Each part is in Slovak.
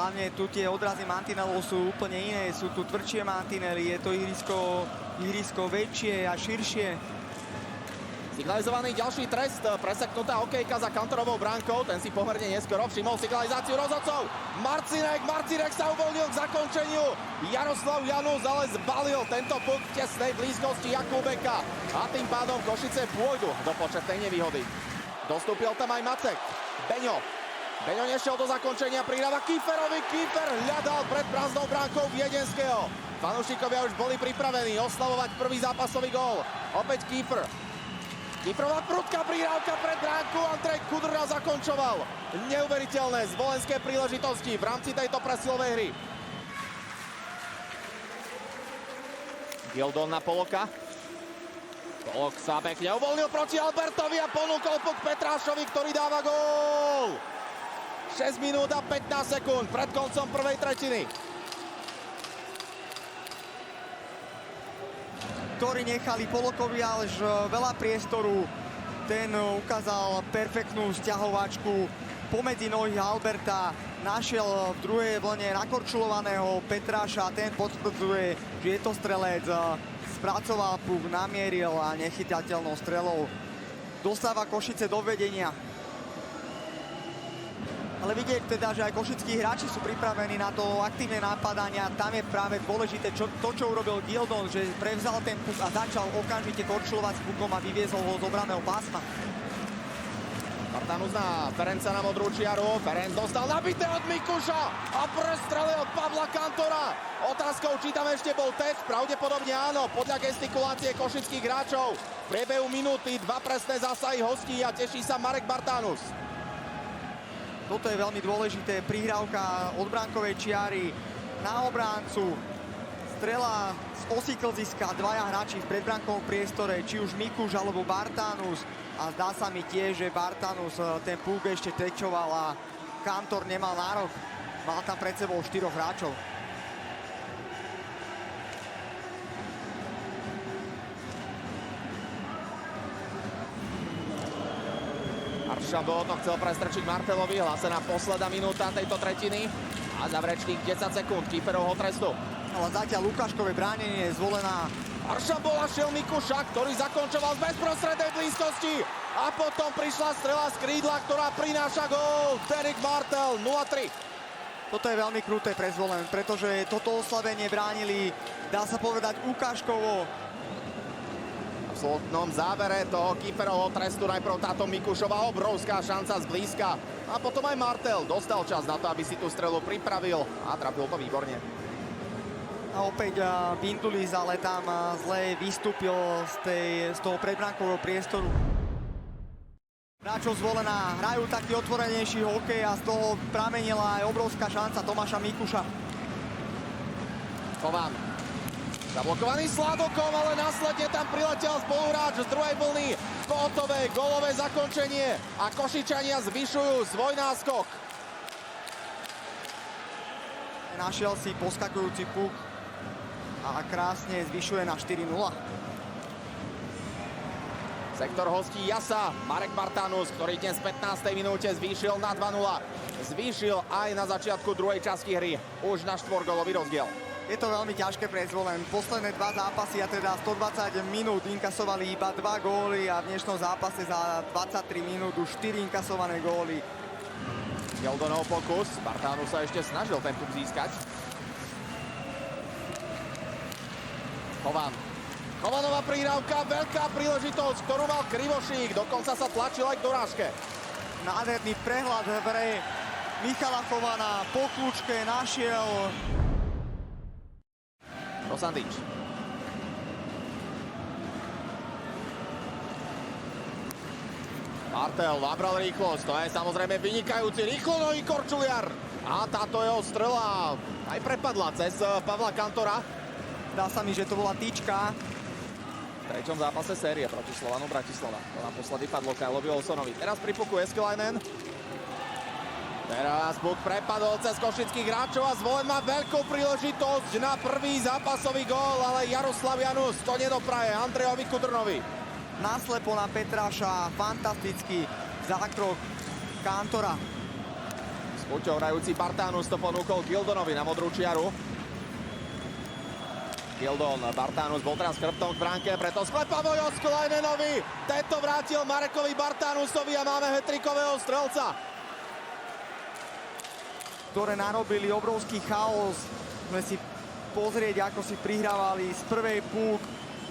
hlavne tu tie odrazy mantinelov sú úplne iné, sú tu tvrdšie mantinely, je to ihrisko väčšie a širšie. Signalizovaný ďalší trest, preseknutá okejka za kantorovou bránkou, ten si pomerne neskoro všimol signalizáciu rozhodcov. Marcinek sa uvoľnil k zakončeniu, Jaroslav Janus ale zbalil tento puk v tesnej blízkosti Jakubeka a tým pádom Košice pôjdu do početnej nevýhody. Dostúpil tam aj Macek, Beňo nešiel do zakončenia, pridáva Kýferovi, Kýfer hľadal pred prázdnou bránkou Viedenského. Fanúšikovia už boli pripravení oslavovať prvý zápasový gól, opäť Kýfer. Kýfrová prudká prihrávka pred bránku, Andrej Kudrna zakončoval. Neuveriteľné zvolenské príležitosti v rámci tejto presilovej hry. Gildon na Poloka. Polok sa pekne uvoľnil proti Albertovi a ponúkol puk Petrášovi, ktorý dáva gól. 6 minút a 15 sekúnd pred koncom prvej tretiny. Ktorí nechali Polokovi ale veľa priestoru. Ten ukázal perfektnú sťahovačku pomedzi nohy Alberta. Našiel v druhej vlne nakorčulovaného Petráša a ten potvrdzuje, že je to strelec. Spracoval puk, namieril a nechytateľnou strelou dostáva Košice do vedenia. Ale vidieť teda, že aj košickí hráči sú pripravení na to aktívne napadania. Tam je práve dôležité to, čo urobil Gildon, že prevzal ten puk a začal okamžite korčulovať s pukom a vyviezol ho z obraného pásma. Bartanus na Ferenca na modrú čiaru. Ferenc dostal nabité od Mikuša a prestrelil od Pavla Kantora. Otázkou, či tam ešte bol test, pravdepodobne áno. Podľa gestikulácie košických hráčov v priebehu minúty 2 presné zásahy hostí a teší sa Marek Bartanus. Toto je veľmi dôležité, prihrávka od bránkovej čiary na obráncu. Strela z osy klziska, dvaja hráči v predbránkovom priestore, či už Mikuš alebo Bartanus. A zdá sa mi tiež, že Bartanus ten púk ešte tečoval a Kantor nemal nárok. Mal tam pred sebou 4 hráčov. Aršambol to chcel prestrčiť Martelovi, hlásená posledná minúta tejto tretiny a záverečných 10 sekúnd Kýferovho trestu. Ale zatiaľ Lukáškové bránenie je zvolená. Aršambol našiel Mikuša, ktorý zakončoval z bezprostrednej blízkosti a potom prišla strela z krídla, ktorá prináša gól. Derek Martel 0-3. Toto je veľmi kruté pre Zvolen, pretože toto oslavenie bránili, dá sa povedať, ukážkovo. V absolútnom závere toho Kýferovho trestu najprv táto Mikušová obrovská šanca zblízka a potom aj Martel dostal čas na to, aby si tú strelu pripravil a trafil to výborne. A opäť Vindulis, ale tam zle vystúpil z toho predbránkového priestoru. Hráčov Zvolená hrajú taký otvorenejší hokej a z toho pramenila aj obrovská šanca Tomáša Mikuša. Kovan. Zablokovaný Sladokom, ale následne tam priletel spoluhráč z druhej vlny. Hotové gólové zakončenie a Košičania zvyšujú svoj náskok. Našiel si poskakujúci puk a krásne zvyšuje na 4-0. Sektor hostí Jasa, Marek Bartanus, ktorý dnes v 15. minúte zvýšil na 2-0. Zvýšil aj na začiatku druhej časti hry, už na 4-gólový rozdiel. Je to veľmi ťažké pre Zvolen. Posledné 2 zápasy a teda 120 minút inkasovali iba 2 góly a v dnešnom zápase za 23 minút už 4 inkasované góly. Gildonov pokus, Bartanus sa ešte snažil ten puk získať. Kovan. Kovanová prihrávka, veľká príležitosť, ktorú mal Krivošík, dokonca sa tlačil aj k dorážke. Nádherný prehľad v hre Michala Kovana, po kľúčke našiel Rosandič. Martel nabral rýchlosť, to je samozrejme vynikajúci rýchlonohý korčuliar. A táto jeho strela aj prepadla cez Pavla Kantora. Dá sa mi, že to bola tyčka. V treťom zápase série proti Slovanu Bratislava. To naposledy padlo Kylovi Olsonovi. Teraz pri puku Eskilainen. Teraz puk prepadol cez košických hráčov a Zvolen má veľkú príležitosť na prvý zápasový gól, ale Jaroslav Janus to nedopraje Andrejovi Kudrnovi. Naslepo na Petráša, fantastický zákrok Kantora. Puťou hrajúci Bartanus to ponúkol Gildonovi na modrú čiaru. Gildon, Bartanus bol teraz chrbtom k bránke, preto sklepa Vojo Sklajnenovi. Tento vrátil Marekovi Bartanusovi a máme hetrikového strelca. Ktoré narobili obrovský chaos. Sme si pozrieť, ako si prihrávali z prvej púk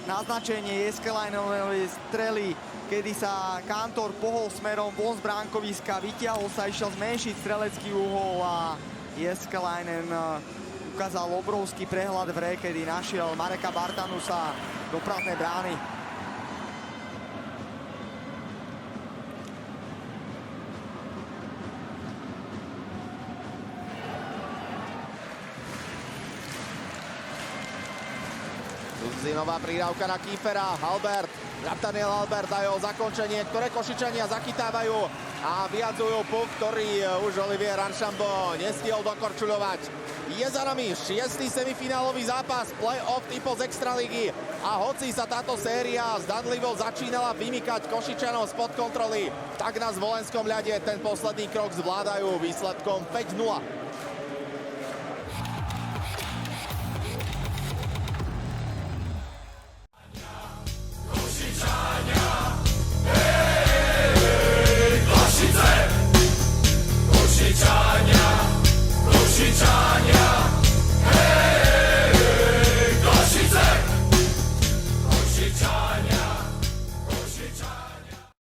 naznačenie Jeskelainen strely, kedy sa Kantor pohol smerom von z bránkoviska, vyťahol sa, išiel zmenšiť strelecký uhol a Jeskelainen ukázal obrovský prehľad v hre, kedy našiel Mareka Bartanusa do prázdnej brány. Zinová prihrávka na Kiefera, Albert, Nathaniel Albert a jeho zakončenie, ktoré Košičania zachytávajú a vyjadzujú puk, ktorý už Olivier Archambault nestihol dokorčuľovať. Je za nami 6. semifinálový zápas play-off typov z Extraligy a hoci sa táto séria zdanlivo začínala vymykať Košičanom spod kontroly, tak na Zvolenskom ľade ten posledný krok zvládajú výsledkom 5-0.